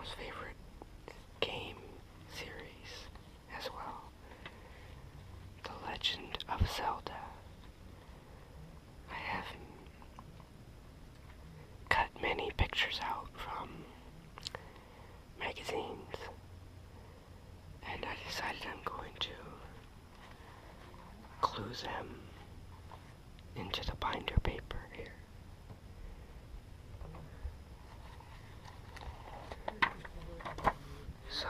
grandma's favorite game series as well. The Legend of Zelda. I have cut many pictures out from magazines, and I decided I'm going to glue them into the binder paper here. So,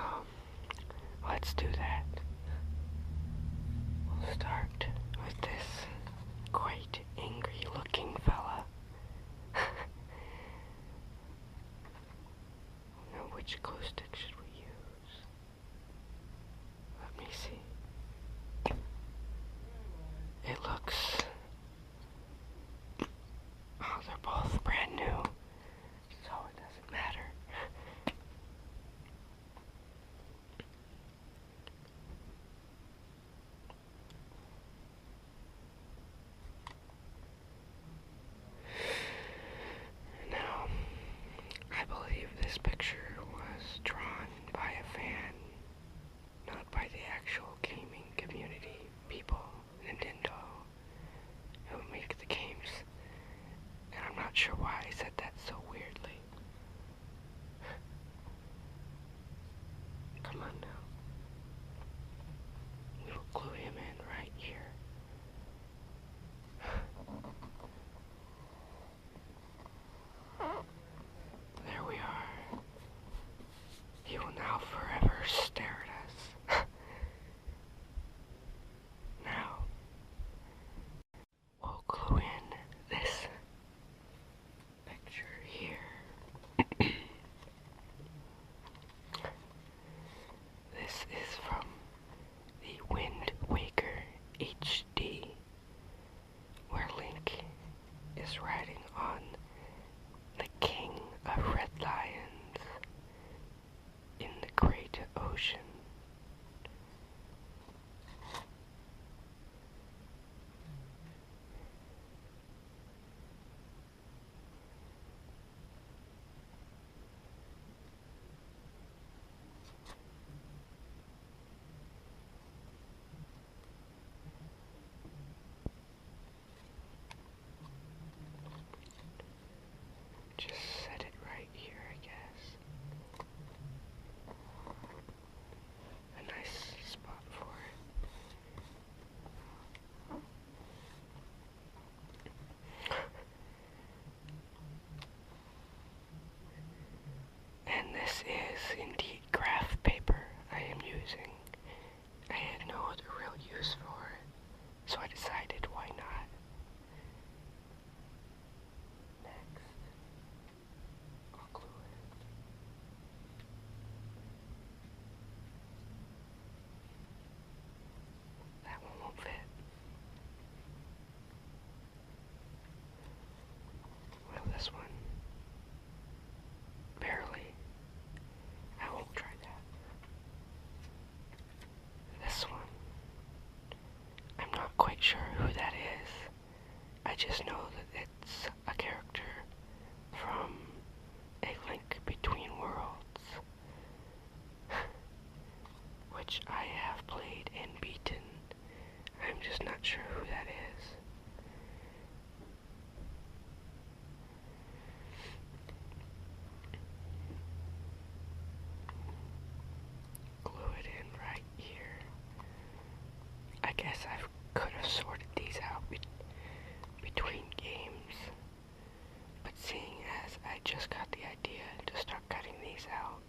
let's do that. We'll start with this quite angry looking fella. Now, which glue stick should we use? Let me see. It looks... Oh, they're both brand new, so it doesn't matter. Now, I believe this picture was drawn by a fan, not by the actual gaming community people, Nintendo, who make the games. And I'm not sure why I said that so weirdly. Come on now. We will glue him in right here. There we are. He will now forever stare at us. Now, we'll glue in this picture here. This is from the Wind Waker HD, where Link is riding on the King of Red Lions in the Great Ocean. Just set it right here, I guess. A nice spot for it. And this is indeed graph paper I am using. I had no other real use for it, so I decided why not. Next, I'll glue it. That one won't fit. Well, this one, barely. I won't try that. This one, I'm not quite sure who that is. I just know that it's a character from A Link Between Worlds, which I have played and beaten. I'm just not sure who that is. Glue it in right here. I guess I could have sorted these out between games, but seeing as I just got the idea to start cutting these out,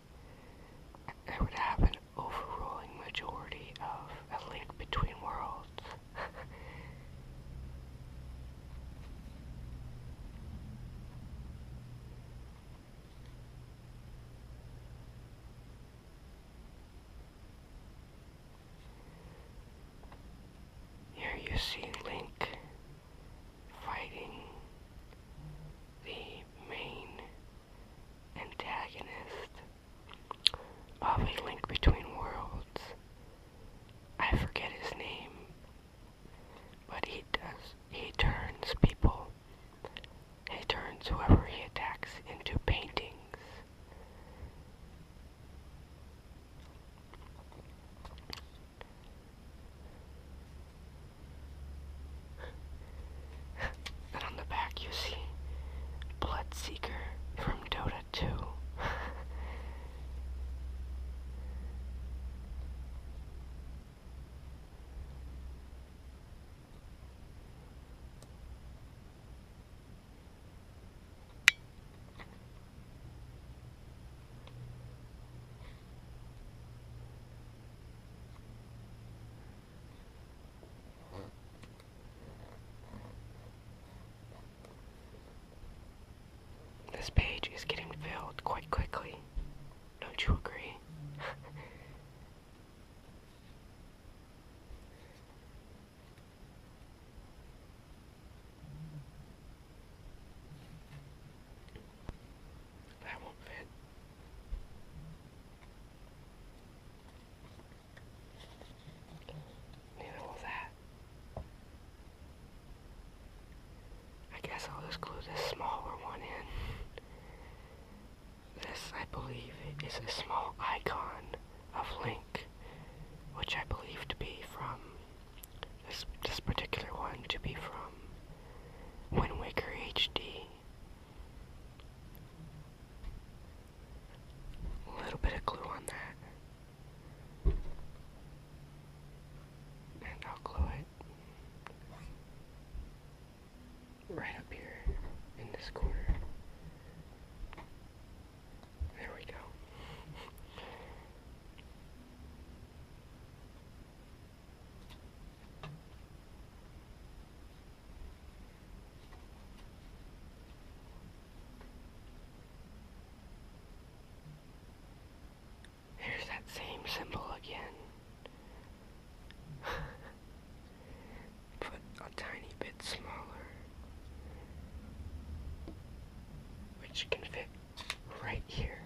I would have an overruling majority of A Link Between Worlds. Here you see Link fighting the main antagonist of A Link Between Worlds. I forget his name, but he turns people, he turns whoever he attacks into paintings. page is getting filled quite quickly. Don't you agree? That won't fit. Neither will that. I guess I'll just glue this smaller one in. This, I believe, is a small icon of Link, which I believe to be from this particular one to be from Wind Waker HD. A little bit of glue on that, and I'll glue it right up here in this corner. There we go. Here's that same symbol again. But a tiny bit smaller, which can fit right here.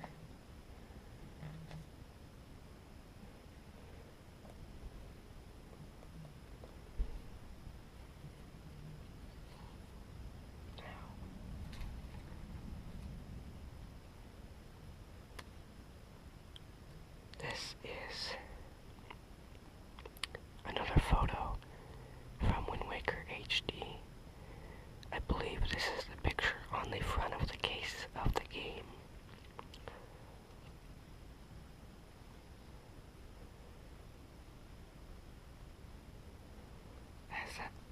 This is another photo from Wind Waker HD. I believe this is the picture on the front of the case of the game.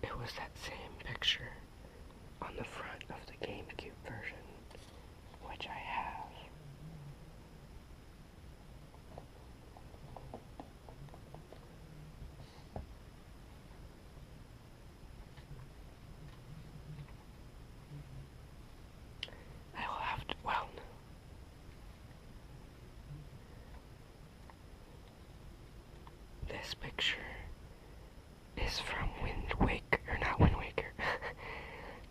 It was that same picture on the front of the GameCube version, which I have. I will have to, well, this picture is from not Wind Waker,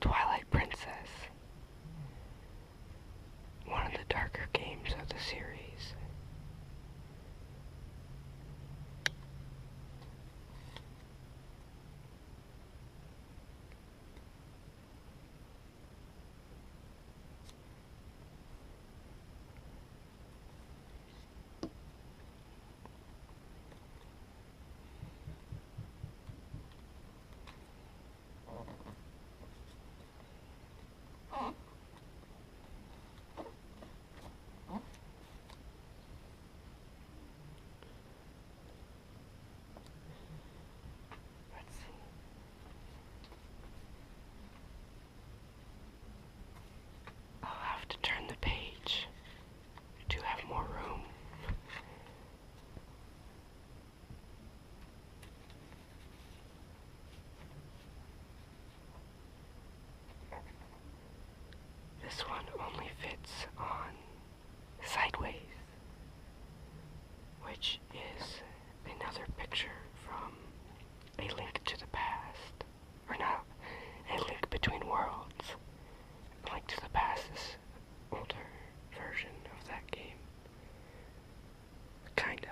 Twilight Princess, one of the darker games of the series. To turn the page to have more room. This one only fits on sideways, which is another picture from A Link to the Past, or not, A Link Between Worlds. A Link to the Past is older version of that game. Kind of.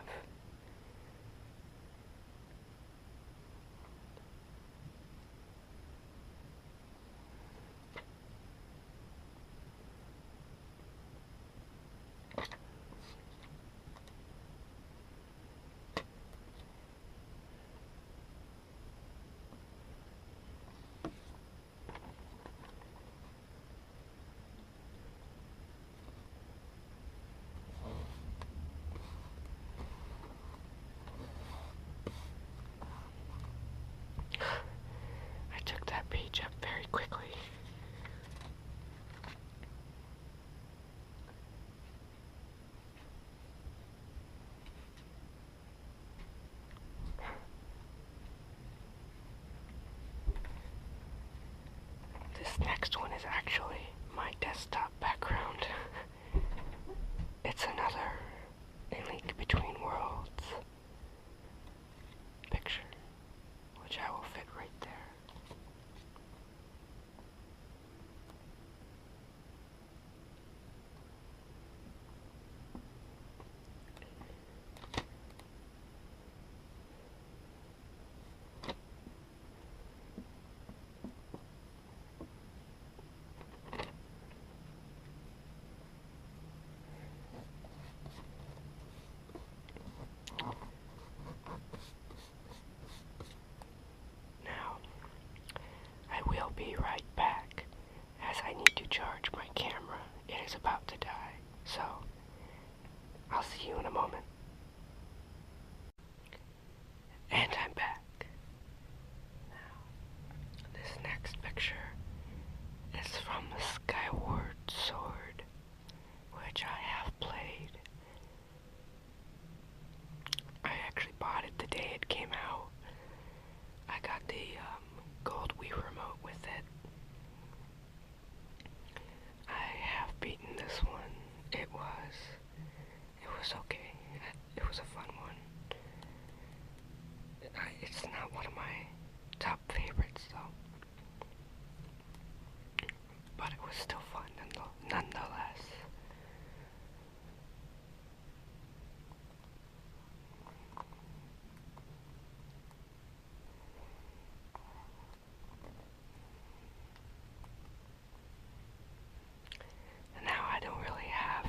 This next one is actually my desktop background. is about to die, so I'll see you in a moment. And I'm back. Now, this next picture is from the Skyward Sword, which I have played. I actually bought it the day it came out. I got the gold Wii remote with it. I have beaten this one. It was okay. It was a fun one. It's not one of my top favorites though. But it was still fun nonetheless. Now I don't really have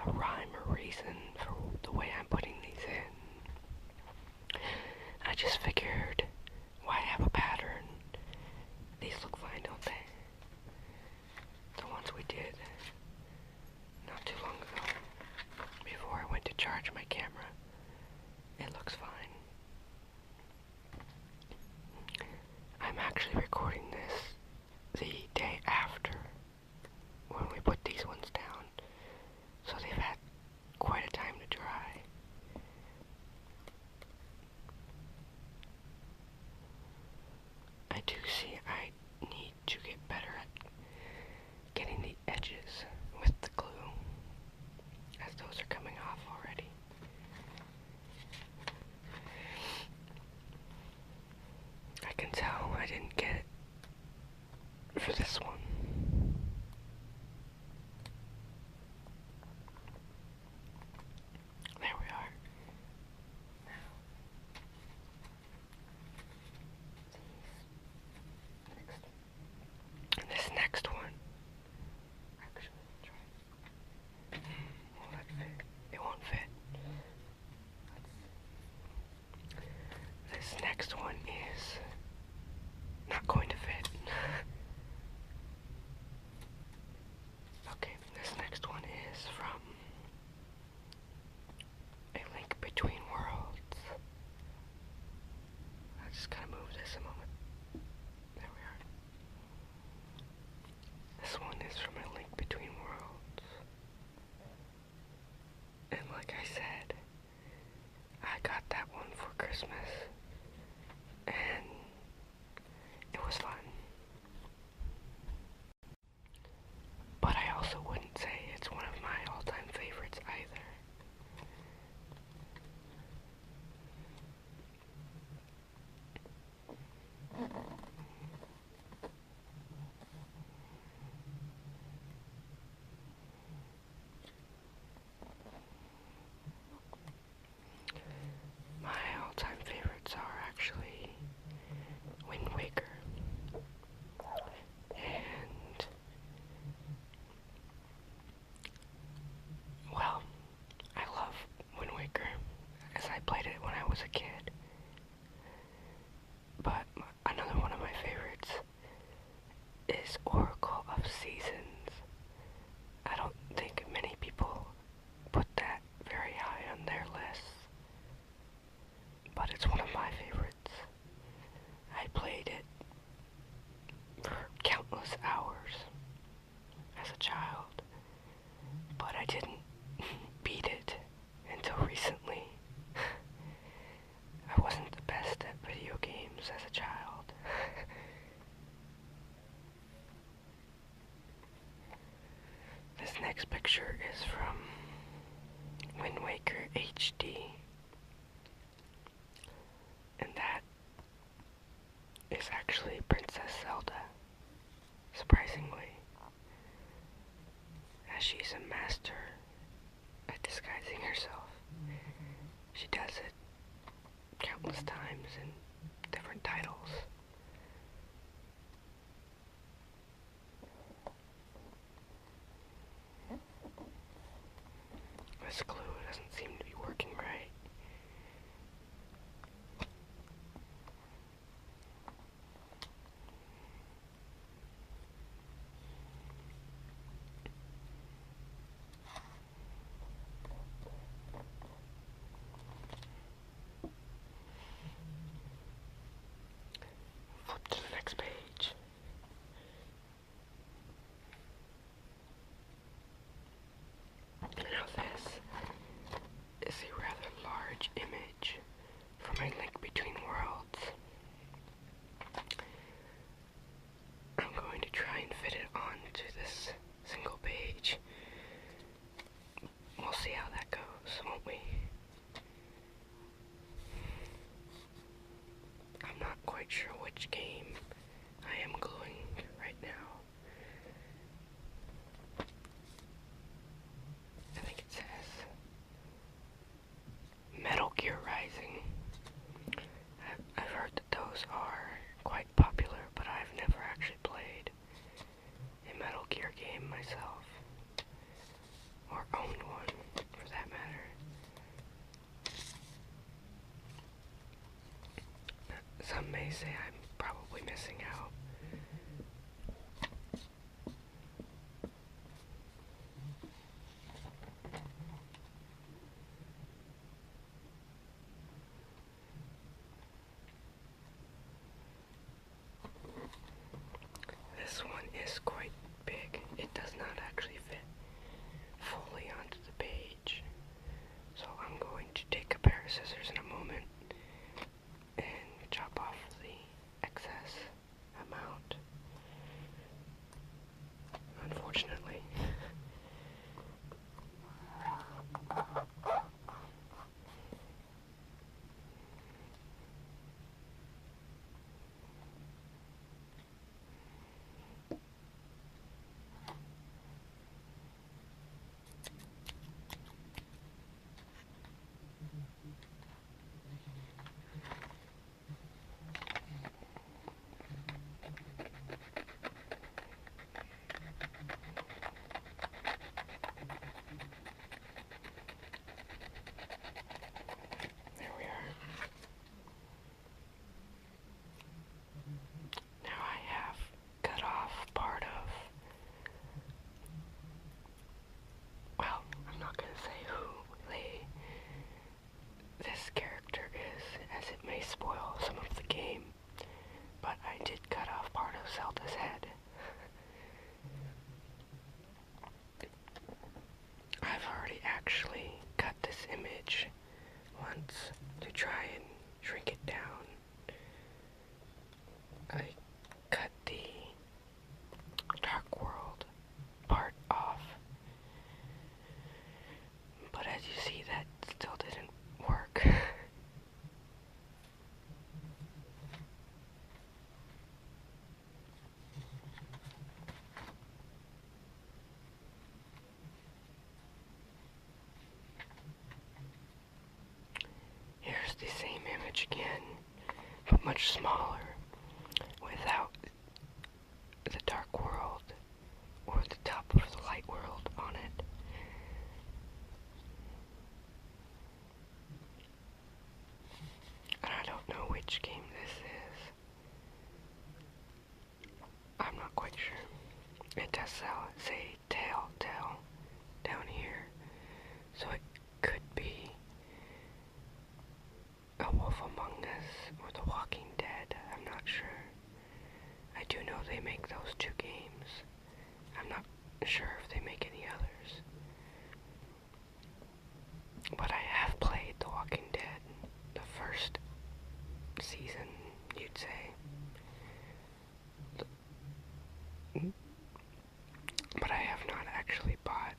a rhyme or reason for the way I'm putting these in. I just figured, why have a pattern? These look fine, don't they? The ones we did not too long ago, before I went to charge my camera. It looks fine. I'm actually recording this the day after when we put these ones down, so they've had quite a time to dry. I do see I need to get better at getting the edges with the glue, as those are coming off already. I can tell I didn't get it for this one. There we are. This next one, actually, try. Will that fit? It won't fit. This next one is not going to fit. Okay, this next one is from A Link Between Worlds. I just gotta move this a moment. There we are. This one is from A Link Between Worlds. And like I said, I got that one for Christmas. And it was fun. But I also wouldn't say it's one of my all-time favorites either. My all-time favorites are actually Wind Waker and, well, I love Wind Waker as I played it when I was a kid. But another one of my favorites is Oracle of Seasons. I don't think many people put that very high on their lists, but it's one of my favorites. I played it for countless hours as a child, but I didn't beat it until recently. I wasn't the best at video games as a child. This next picture is from Wind Waker HD, and that is actually Princess Zelda, surprisingly, as she's a master at disguising herself. She does it countless times in different titles. This glue doesn't seem to be working right. say I'm probably missing out. This one is quite big. It does not actually fit fully onto the page. So I'm going to take a pair of scissors in a moment and chop off the excess amount. Unfortunately. There we are. Now I have cut off part of, well, I'm not going to say who this character is, as it may spoil some of the game, but I did cut off part of Zelda's head. I've already actually cut this image once to try and shrink it down. I cut the Dark World part off, but as you see, that still didn't work. Here's the same image again, but much smaller, without the Dark World or the top of the Light World on it. And I don't know which game this is. I'm not quite sure. It does say Telltale down here, so it could be A Wolf Among Us or The Walking Dead. I'm not sure. I do know they make those two games. I'm not sure if they make any others. But I have played The Walking Dead, the first season, you'd say. But I have not actually bought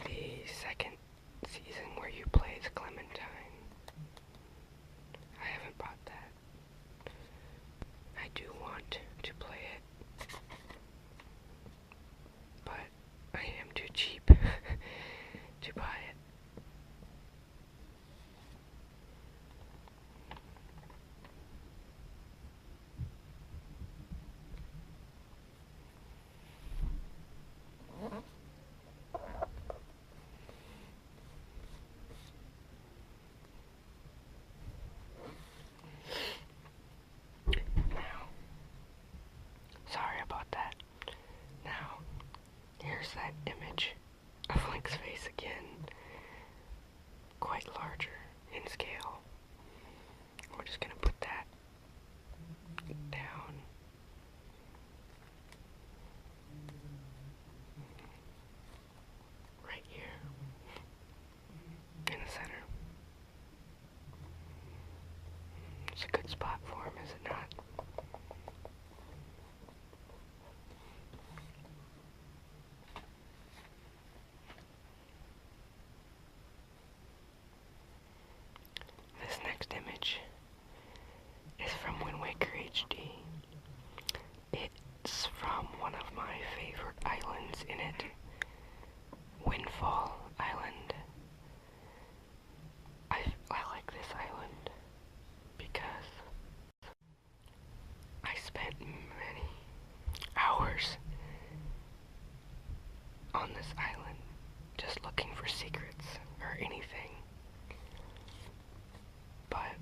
the second season where you play as Clementine. I haven't bought that. I do want to play it, but I am too cheap to buy it. Now, sorry about that. Now, here's that image of Link's face again, quite larger in scale. We're just gonna put that down. Right here, in the center. It's a good spot for him, is it not? This next image is from Wind Waker HD. It's from one of my favorite islands in it, Windfall Island. I like this island because I spent many hours on this island just looking for secrets or anything. But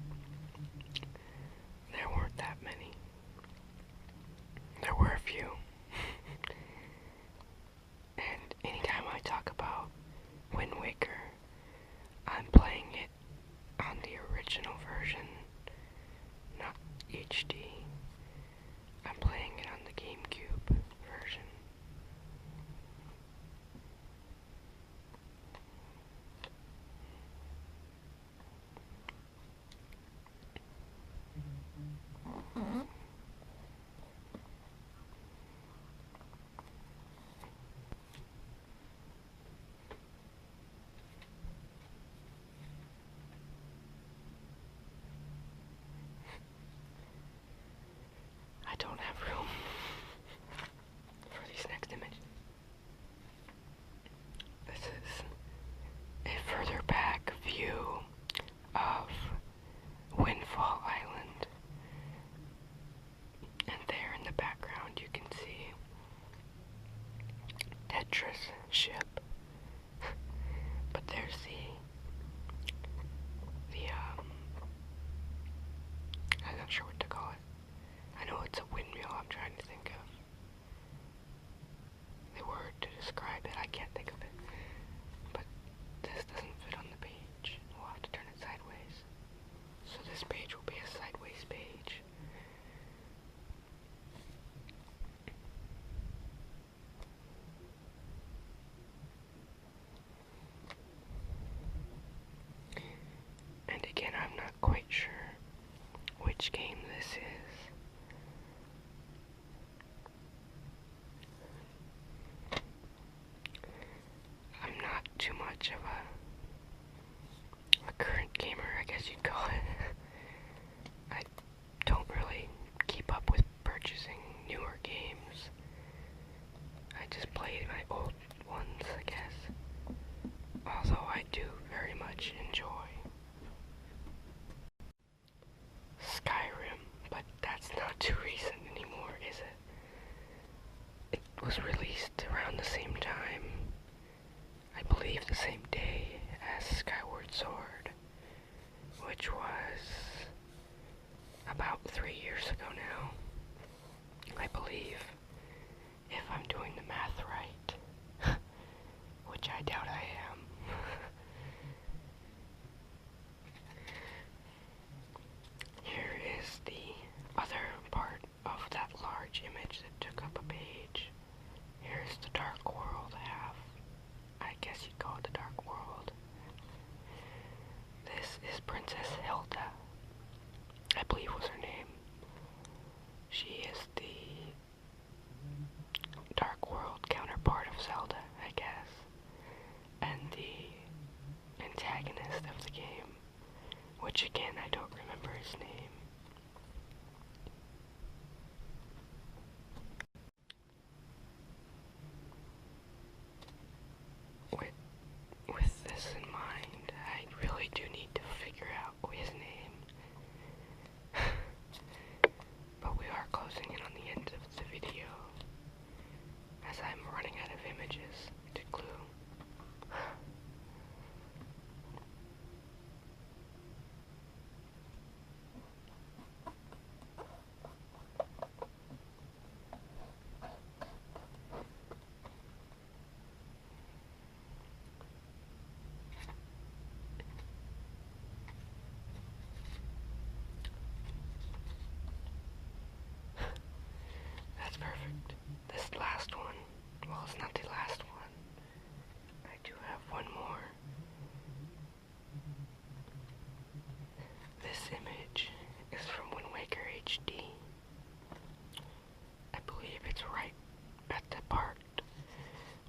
Tetris ship. But there's I'm not sure what to call it. I know it's a windmill I'm trying to think of. The word to describe it, I can't think of it. But this doesn't fit on the page. We'll have to turn it sideways. So this page will be a sideways page. And again, I'm not quite sure which game this is. I'm not too much of a current gamer, I guess you'd call it. I don't really keep up with purchasing newer games. I just play my old ones, I guess. Although I do very much enjoy Skyrim, but that's not too recent anymore, is it? It was released around the same time, I believe the same day as Skyward Sword, which was about 3 years ago now, I believe, if I'm doing the math right, which I doubt I am. Here is the other part of that large image that took up a page. Here's the Dark World half. I guess you'd call it the Dark World. This is Princess Hilda, I believe was her name. She is the Dark World counterpart of Zelda, I guess, and the antagonist of the game, which again I don't remember his name. With this in mind, I really do need to figure out his name. But we are closing in on the end of the video, as I'm running out of images to glue. That's perfect. This last one, well, it's not the last one. I do have one more. This image is from Wind Waker HD. I believe it's right at the part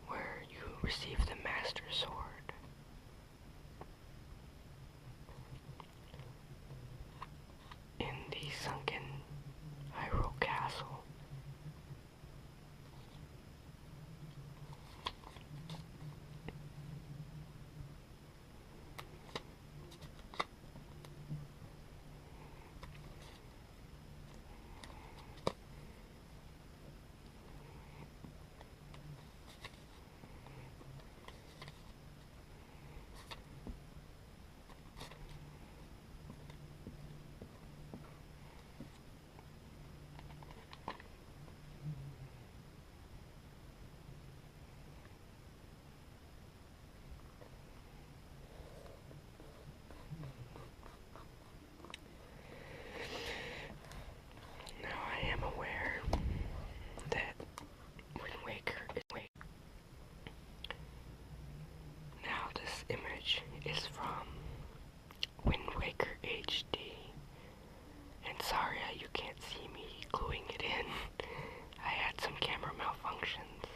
where you receive the Master Sword. In the sunken Hyrule Castle. Is from Wind Waker HD. And sorry you can't see me gluing it in. I had some camera malfunctions.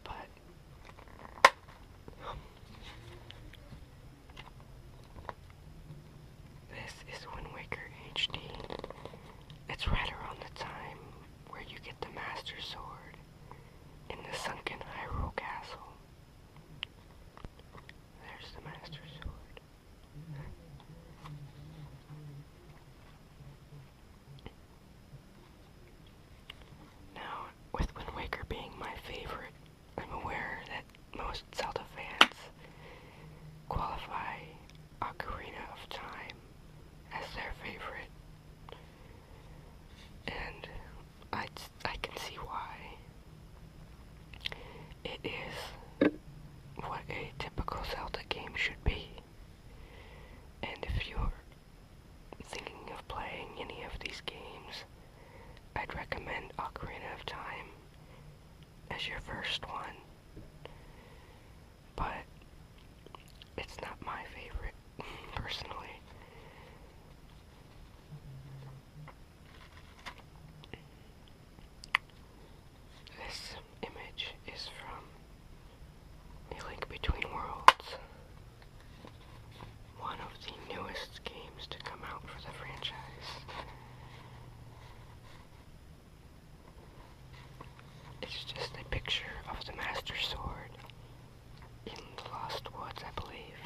But this is Wind Waker HD. It's right around the time where you get the Master Sword in the sunken Hyrule Castle. There's the Master Sword. It is what a typical Zelda game should be. And if you're thinking of playing any of these games, I'd recommend Ocarina of Time as your first one. But it's not my favorite, personally. This image is from A Link Between Worlds, one of the newest games to come out for the franchise. It's just a picture of the Master Sword in the Lost Woods, I believe.